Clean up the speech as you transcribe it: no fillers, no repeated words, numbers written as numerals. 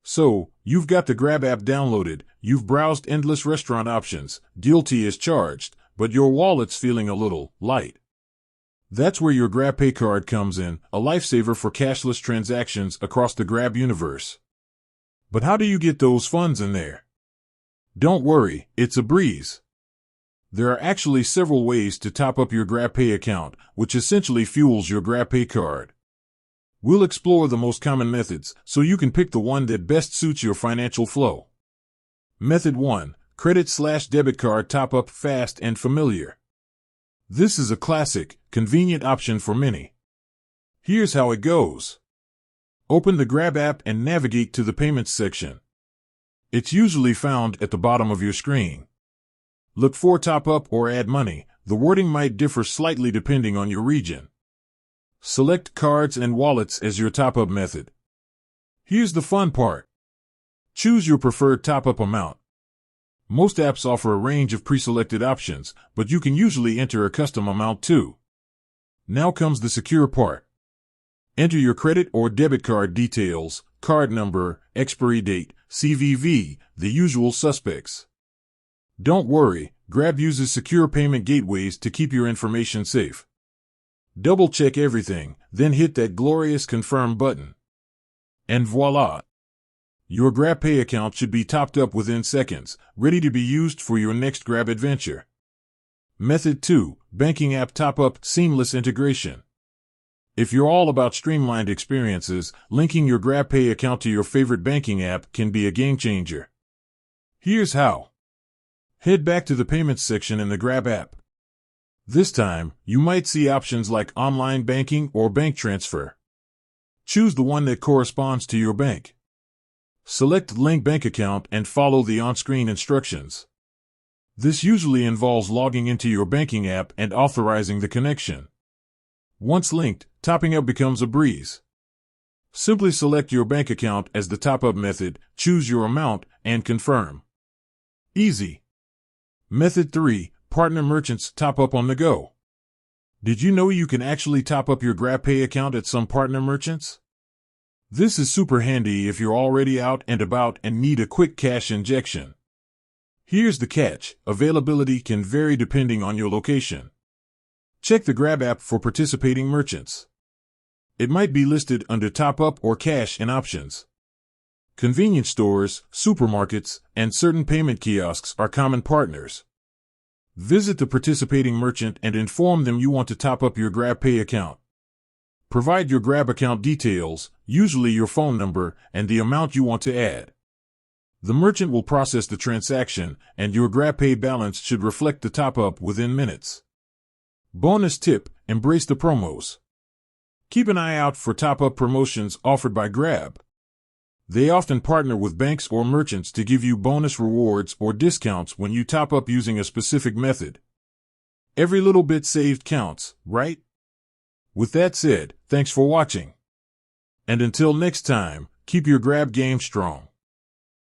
So, you've got the Grab app downloaded, you've browsed endless restaurant options, guilty as charged, but your wallet's feeling a little light. That's where your GrabPay card comes in, a lifesaver for cashless transactions across the Grab universe. But how do you get those funds in there? Don't worry, it's a breeze. There are actually several ways to top up your GrabPay account, which essentially fuels your GrabPay card. We'll explore the most common methods, so you can pick the one that best suits your financial flow. Method 1. Credit/debit card top-up, fast and familiar. This is a classic, convenient option for many. Here's how it goes. Open the Grab app and navigate to the Payments section. It's usually found at the bottom of your screen. Look for Top Up or Add Money. The wording might differ slightly depending on your region. Select Cards and Wallets as your top-up method. Here's the fun part. Choose your preferred top-up amount. Most apps offer a range of pre-selected options, but you can usually enter a custom amount too. Now comes the secure part. Enter your credit or debit card details, card number, expiry date, CVV, the usual suspects. Don't worry, Grab uses secure payment gateways to keep your information safe. Double-check everything, then hit that glorious Confirm button. And voila! Your GrabPay account should be topped up within seconds, ready to be used for your next Grab adventure. Method 2. Banking app top-up, seamless integration. If you're all about streamlined experiences, linking your GrabPay account to your favorite banking app can be a game-changer. Here's how. Head back to the Payments section in the Grab app. This time, you might see options like Online Banking or Bank Transfer. Choose the one that corresponds to your bank. Select Link Bank Account and follow the on-screen instructions. This usually involves logging into your banking app and authorizing the connection. Once linked, topping up becomes a breeze. Simply select your bank account as the top-up method, choose your amount, and confirm. Easy. Method 3. Partner merchants top up on the go. Did you know you can actually top up your GrabPay account at some partner merchants? This is super handy if you're already out and about and need a quick cash injection. Here's the catch. Availability can vary depending on your location. Check the Grab app for participating merchants. It might be listed under Top Up or Cash in options. Convenience stores, supermarkets, and certain payment kiosks are common partners. Visit the participating merchant and inform them you want to top up your GrabPay account. Provide your Grab account details, usually your phone number, and the amount you want to add. The merchant will process the transaction, and your GrabPay balance should reflect the top-up within minutes. Bonus tip, embrace the promos. Keep an eye out for top-up promotions offered by Grab. They often partner with banks or merchants to give you bonus rewards or discounts when you top up using a specific method. Every little bit saved counts, right? With that said, thanks for watching. And until next time, keep your Grab game strong.